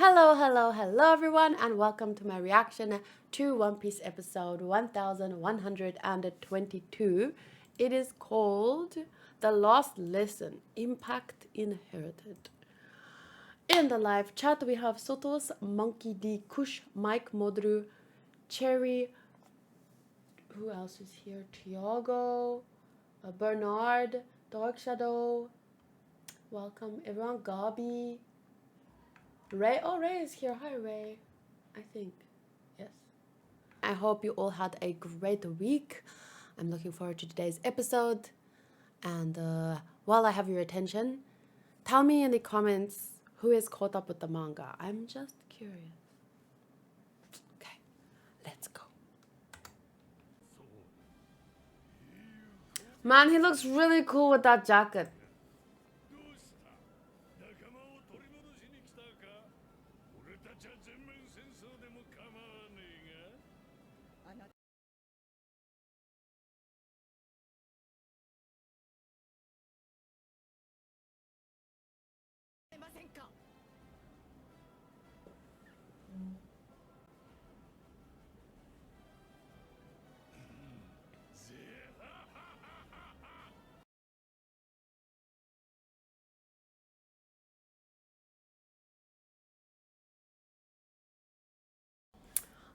Hello everyone, and welcome to my reaction to One Piece episode 1122. It is called The Lost Lesson, Impact Inherited. In the live chat, we have Sotos, Monkey D, Kush, Mike Modru, Cherry, who else is here? Tiago, Bernard, Dark Shadow, welcome everyone, Gabi, Ray. Oh, Ray is here. Hi, Ray. I think. Yes. I hope you all had a great week. I'm looking forward to today's episode. And while I have your attention, tell me in the comments who is caught up with the manga. I'm just curious. Okay, let's go. Man, he looks really cool with that jacket.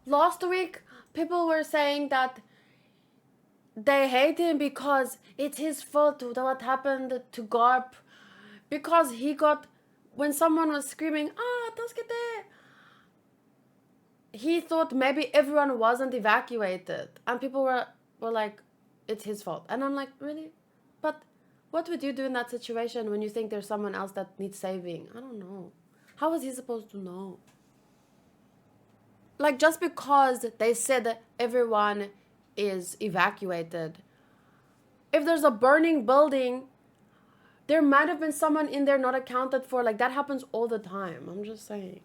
Last week, people were saying that they hate him because it's his fault what happened to Garp. Because he got, when someone was screaming, Tasukete, he thought maybe everyone wasn't evacuated. And people were like, it's his fault. And I'm like, really? But what would you do in that situation when you think there's someone else that needs saving? I don't know. How was he supposed to know? Like, just because they said everyone is evacuated, if there's a burning building, there might have been someone in there not accounted for. Like, that happens all the time. I'm just saying.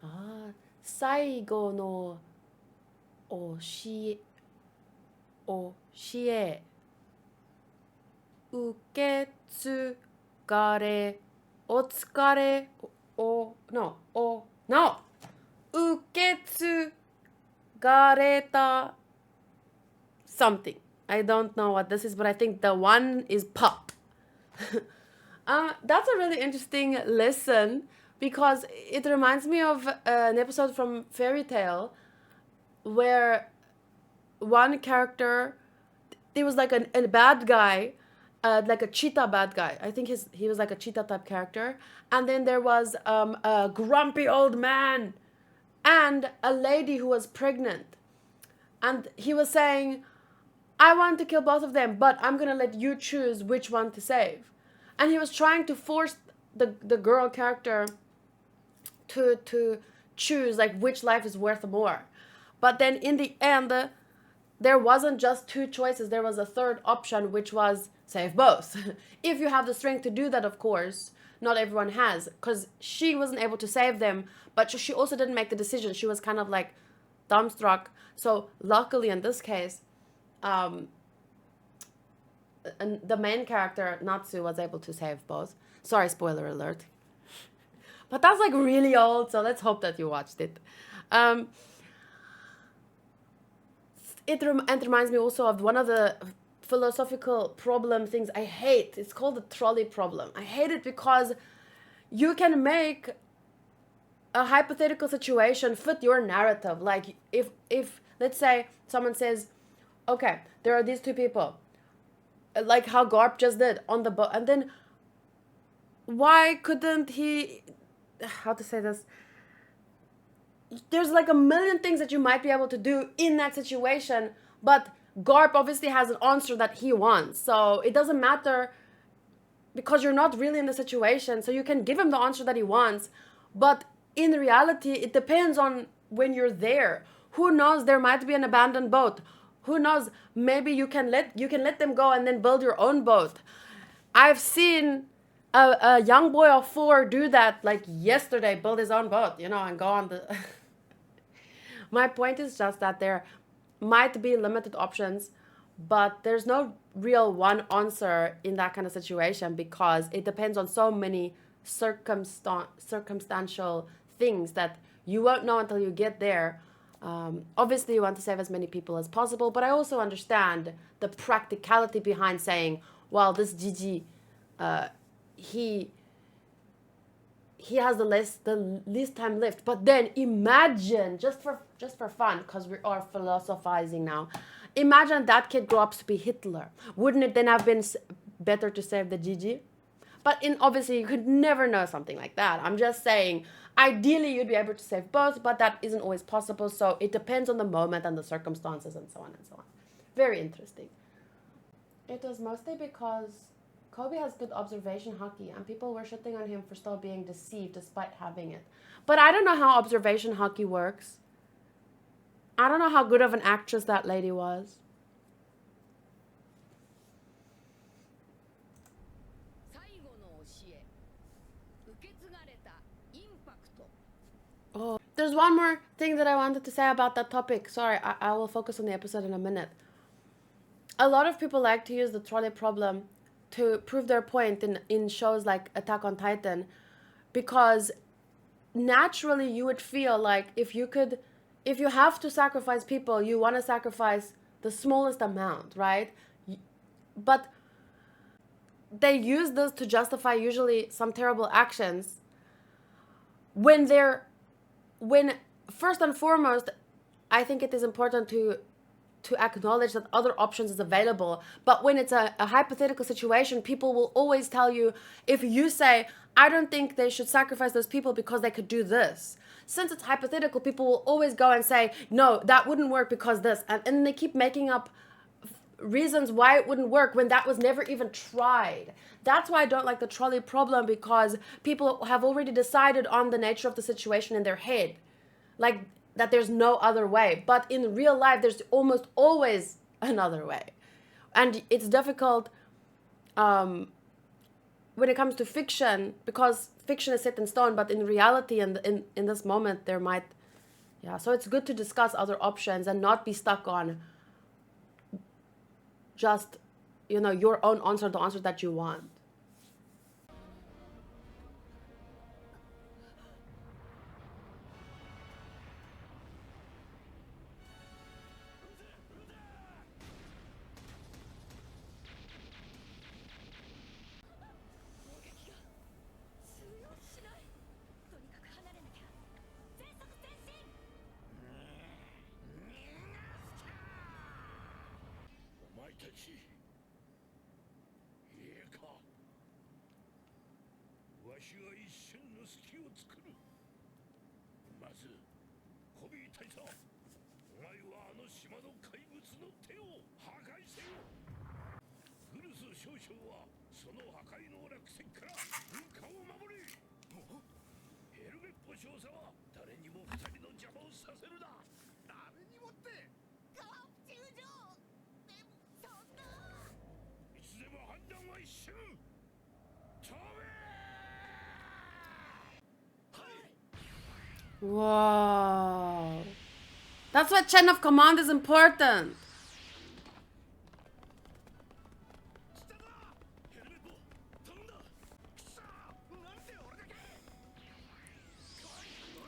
Ah, 最後の教え受け継がれお疲れ受け継がれた something. I don't know what this is, but I think the one is pop. That's a really interesting lesson because it reminds me of an episode from Fairy Tail where one character, there was like a bad guy, like a cheetah bad guy. I think he was like a cheetah type character. And then there was a grumpy old man and a lady who was pregnant. And he was saying, I want to kill both of them, but I'm going to let you choose which one to save. And he was trying to force the girl character to choose like which life is worth more. But then in the end, there wasn't just two choices. There was a third option, which was save both. If you have the strength to do that, of course. Not everyone has, because she wasn't able to save them, but she also didn't make the decision. She was kind of like dumbstruck. So luckily in this case, and the main character, Natsu, was able to save both. Sorry, spoiler alert. But that's like really old, so let's hope that you watched it. It reminds me also of one of the philosophical problem things I hate. It's called the trolley problem. I hate it because you can make a hypothetical situation fit your narrative. Like if let's say someone says, okay, there are these two people, like how Garp just did on the boat, and then why couldn't he, how to say this, there's like a million things that you might be able to do in that situation, but Garp obviously has an answer that he wants, so it doesn't matter because you're not really in the situation, so you can give him the answer that he wants, But in reality, it depends on when you're there. Who knows? There might be an abandoned boat. Who knows? Maybe you can let them go and then build your own boat. I've seen a young boy of 4 do that like yesterday, build his own boat, and go on the. My point is just that there might be limited options, but there's no real one answer in that kind of situation because it depends on so many circumstantial things that you won't know until you get there. Obviously, you want to save as many people as possible, but I also understand the practicality behind saying, well, this Gigi, he he has the least time left. But then imagine, just for fun, because we are philosophizing now, imagine that kid grew up to be Hitler. Wouldn't it then have been better to save the Gigi? But obviously you could never know something like that. I'm just saying, ideally you'd be able to save both, but that isn't always possible. So it depends on the moment and the circumstances and so on and so on. Very interesting. It was mostly because Koby has good observation hockey, and people were shitting on him for still being deceived despite having it. But I don't know how observation hockey works. I don't know how good of an actress that lady was. Oh, there's one more thing that I wanted to say about that topic. Sorry, I will focus on the episode in a minute. A lot of people like to use the trolley problem to prove their point in shows like Attack on Titan, because naturally you would feel like if you have to sacrifice people, you want to sacrifice the smallest amount, right? But they use this to justify usually some terrible actions when first and foremost, I think it is important to acknowledge that other options is available. But when it's a hypothetical situation, people will always tell you, if you say, I don't think they should sacrifice those people because they could do this. Since it's hypothetical, people will always go and say, no, that wouldn't work because this. And they keep making up reasons why it wouldn't work when that was never even tried. That's why I don't like the trolley problem, because people have already decided on the nature of the situation in their head. Like, that there's no other way. But in real life, there's almost always another way. And it's difficult when it comes to fiction, because fiction is set in stone, but in reality and in this moment, there might... Yeah, so it's good to discuss other options and not be stuck on just, your own answer, the answer that you want. Whoa. That's why chain of command is important.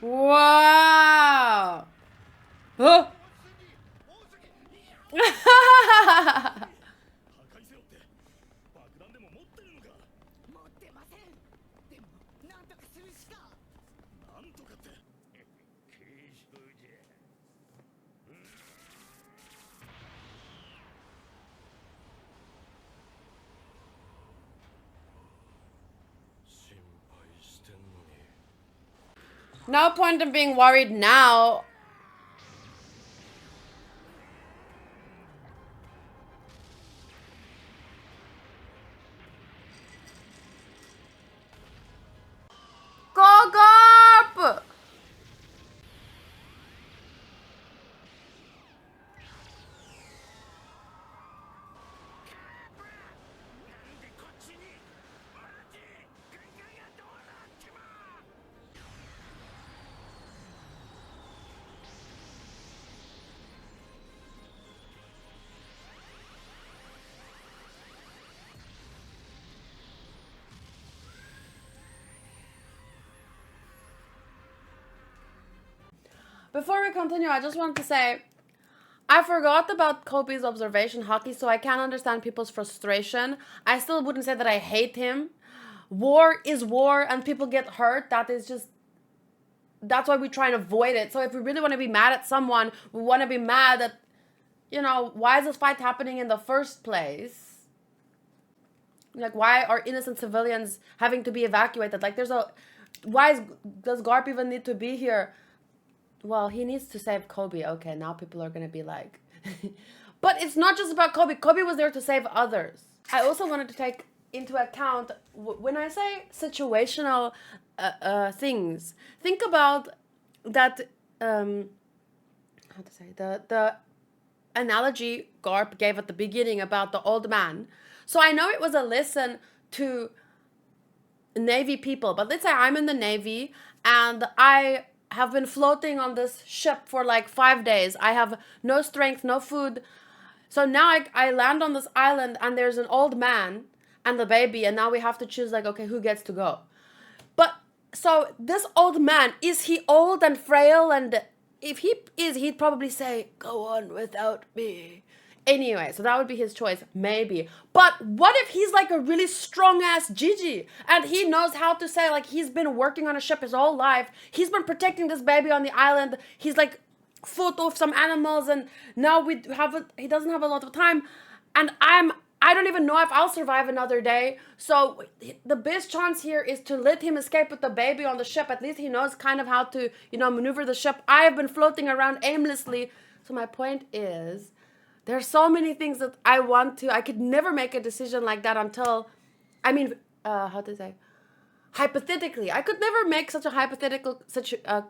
Wow. Huh? No point in being worried now. Go, Garp! before we continue, I just wanted to say I forgot about Koby's observation hockey, so I can understand people's frustration. I still wouldn't say that I hate him. War is war, and people get hurt. That's why we try and avoid it. So if we really want to be mad at someone, we want to be mad at, why is this fight happening in the first place? Like, why are innocent civilians having to be evacuated? Like, does Garp even need to be here? Well, he needs to save Koby. Okay, now people are going to be like... But it's not just about Koby. Koby was there to save others. I also wanted to take into account, when I say situational things, think about that, the analogy Garp gave at the beginning about the old man. So I know it was a lesson to Navy people, but let's say I'm in the Navy and I have been floating on this ship for like 5 days. I have no strength, no food. So now I land on this island and there's an old man and the baby, and now we have to choose, like, okay, who gets to go? But so this old man, is he old and frail? And if he is, he'd probably say, go on without me. Anyway, so that would be his choice, maybe. But what if he's like a really strong-ass Gigi and he knows how to say, like, he's been working on a ship his whole life. He's been protecting this baby on the island. He's like fought off some animals, and now he doesn't have a lot of time. And I don't even know if I'll survive another day. So the best chance here is to let him escape with the baby on the ship. At least he knows kind of how to, maneuver the ship. I have been floating around aimlessly. So my point is, there are so many things that I could never make a decision like that until, hypothetically, I could never make such a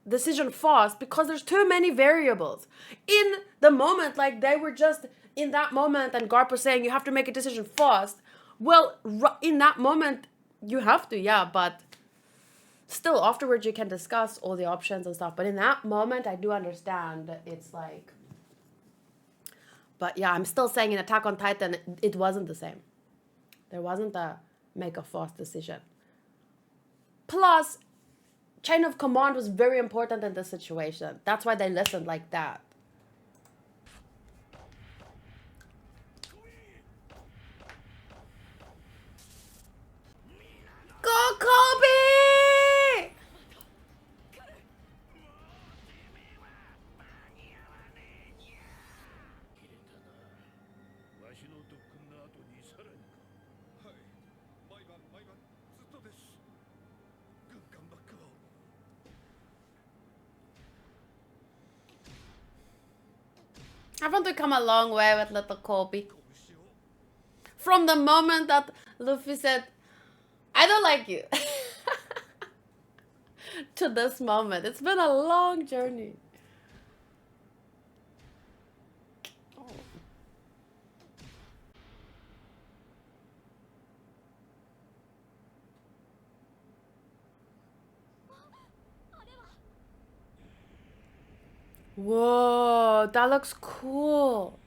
decision fast because there's too many variables. In the moment, like they were just in that moment, and Garp was saying you have to make a decision fast. Well, in that moment, you have to, yeah, but still afterwards you can discuss all the options and stuff. But in that moment, I do understand it's like... But yeah, I'm still saying in Attack on Titan, it wasn't the same. There wasn't a make a fast decision. Plus, chain of command was very important in this situation. That's why they listened like that. Go, Koby! Haven't we come a long way with little Koby? From the moment that Luffy said, I don't like you, to this moment. It's been a long journey. Whoa, that looks cool.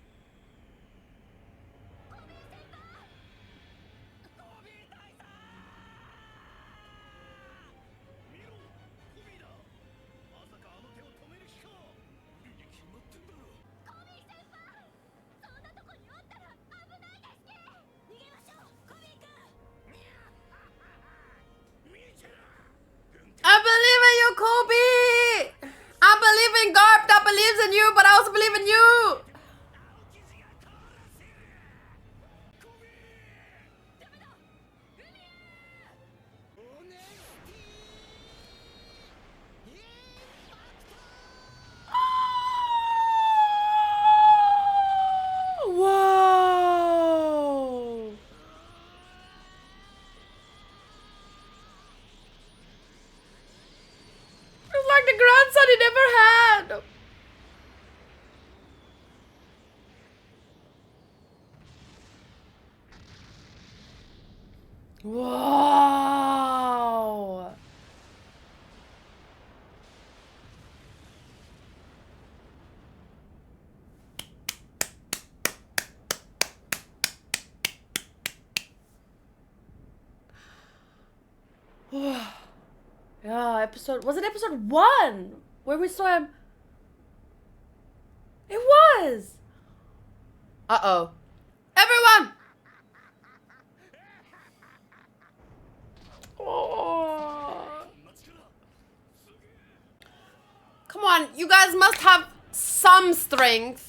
I believe in you, Koby! I believe in Garp that believes in you, but I also believe in you! Whoa! It's like the grandson he never had! Whoa! Yeah, was it episode 1? where we saw him. It was. Uh-oh. Everyone! Oh. Come on, you guys must have some strength.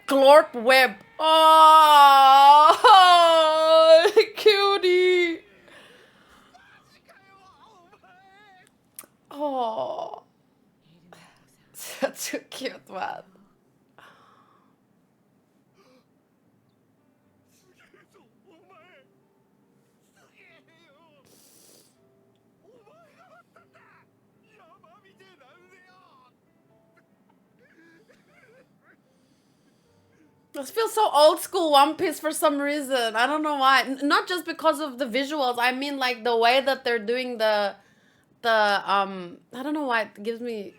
Glorp web. Oh, cutie. Oh, such a cute one. This feels so old school One Piece for some reason. I don't know why. Not just because of the visuals. I mean, like the way that they're doing the I don't know why it gives me.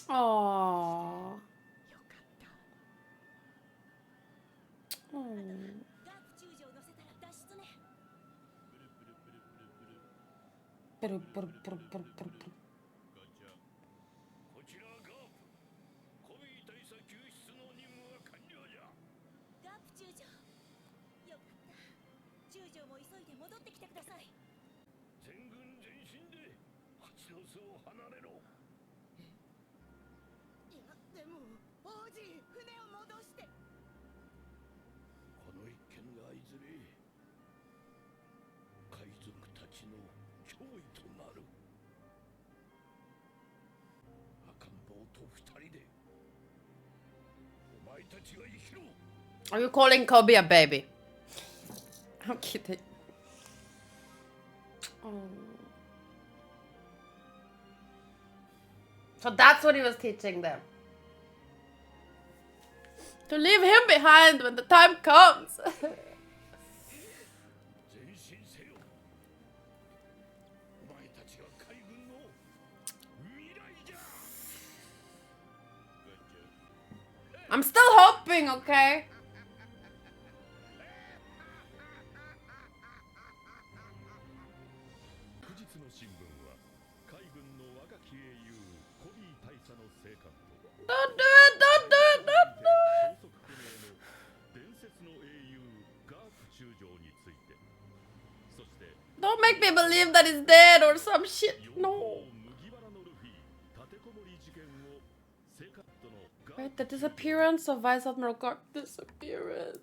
Oh. Are you calling Koby a baby? I'm kidding. Oh. So that's what he was teaching them. To leave him behind when the time comes. I'm still hoping, okay? Don't do it! Don't do it! Don't do it! Don't make me believe that he's dead or some shit. No. Wait, the disappearance of Vice Admiral Garp disappearance.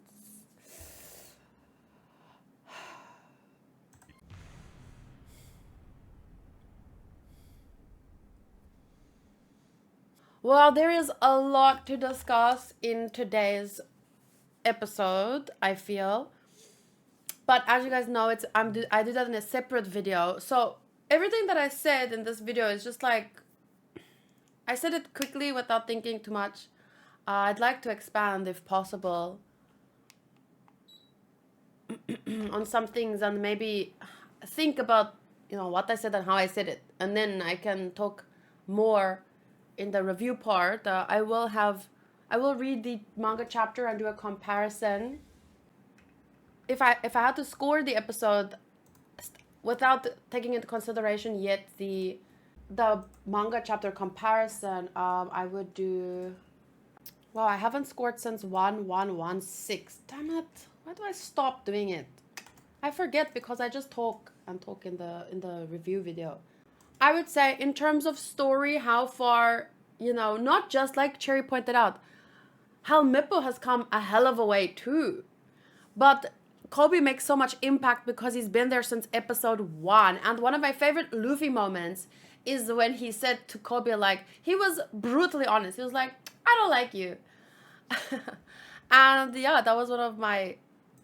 Well, there is a lot to discuss in today's episode, I feel. But as you guys know, I do that in a separate video. So everything that I said in this video is just like, I said it quickly without thinking too much. I'd like to expand if possible on some things and maybe think about, what I said and how I said it. And then I can talk more in the review part. I will read the manga chapter and do a comparison. If I had to score the episode without taking into consideration yet the manga chapter comparison, I would do. Wow, I haven't scored since 1116. Damn it! Why do I stop doing it? I forget because I just talk in the review video. I would say in terms of story, how far, not just like Cherry pointed out, Helmeppo has come a hell of a way too. But Koby makes so much impact because he's been there since episode 1. And one of my favorite Luffy moments is when he said to Koby, like, he was brutally honest. He was like, I don't like you. And yeah, that was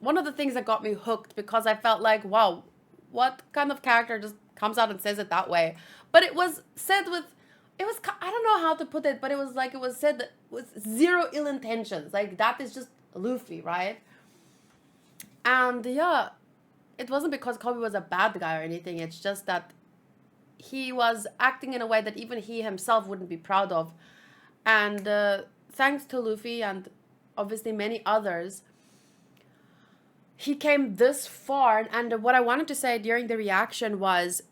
one of the things that got me hooked because I felt like, wow, what kind of character just comes out and says it that way? But it was said I don't know how to put it, but it was said with zero ill intentions. Like, that is just Luffy, right? And yeah, it wasn't because Koby was a bad guy or anything. It's just that he was acting in a way that even he himself wouldn't be proud of. And thanks to Luffy and obviously many others, he came this far. And what I wanted to say during the reaction was,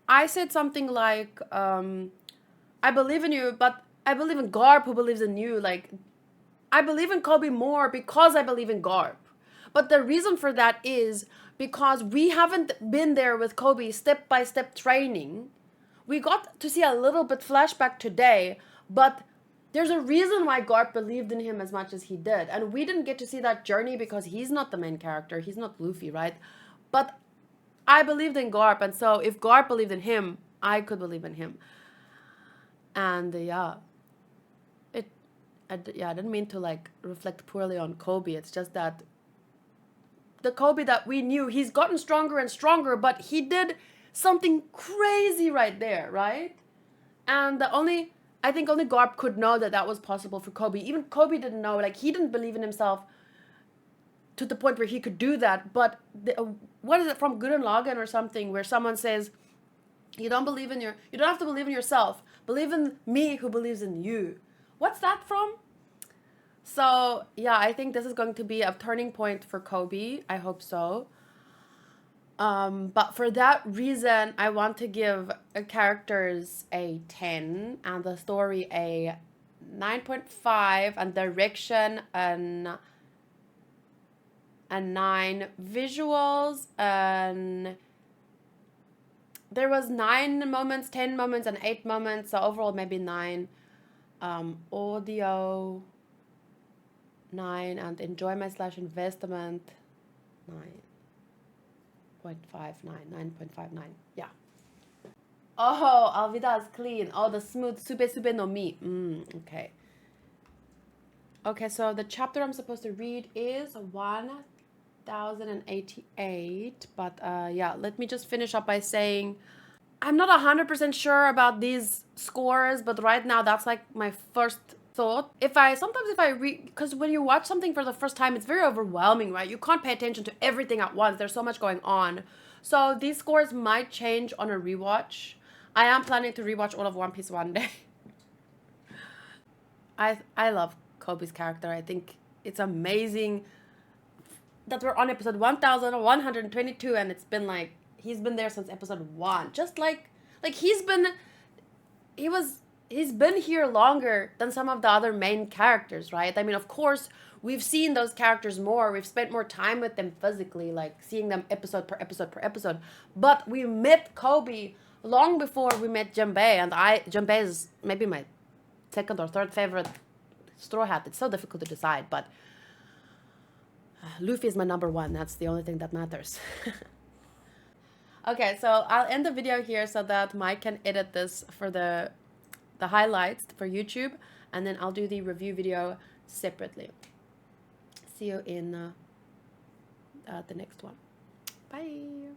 I said something like, I believe in you, but I believe in Garp who believes in you. Like, I believe in Koby more because I believe in Garp. But the reason for that is because we haven't been there with Koby step-by-step training. We got to see a little bit flashback today, but there's a reason why Garp believed in him as much as he did. And we didn't get to see that journey because he's not the main character. He's not Luffy, right? But I believed in Garp, and so if Garp believed in him, I could believe in him. And yeah, I didn't mean to like reflect poorly on Koby. It's just that the Koby that we knew, he's gotten stronger and stronger, but he did something crazy right there, right? And I think only Garp could know that that was possible for Koby. Even Koby didn't know, like he didn't believe in himself to the point where he could do that. But what is it from Gurren Lagann or something, where someone says, you don't have to believe in yourself. Believe in me who believes in you. What's that from? So yeah, I think this is going to be a turning point for Koby. I hope so. But for that reason, I want to give characters a 10 and the story a 9.5 and direction a 9, visuals and there was 9 moments, 10 moments, and 8 moments, so overall maybe 9. Audio 9 and enjoyment / investment 9.59. Yeah. Oh, Alvida is clean. Oh, the smooth sube no mi. Okay. Okay, so the chapter I'm supposed to read is 1088. But yeah, let me just finish up by saying I'm not 100% sure about these scores, but right now that's like my first thought. Sometimes if I read, because when you watch something for the first time, it's very overwhelming, right? You can't pay attention to everything at once. There's so much going on. So these scores might change on a rewatch. I am planning to rewatch all of One Piece one day. I love Koby's character. I think it's amazing that we're on episode 1122 and it's been like, he's been there since episode 1. Just like he's been here longer than some of the other main characters, right? I mean, of course, we've seen those characters more. We've spent more time with them physically, like seeing them episode per episode. But we met Koby long before we met Jinbei, and Jinbei is maybe my second or third favorite Straw Hat. It's so difficult to decide, but Luffy is my number 1. That's the only thing that matters. Okay, so I'll end the video here so that Mike can edit this for the highlights for YouTube, and then I'll do the review video separately. See you in the next one. Bye.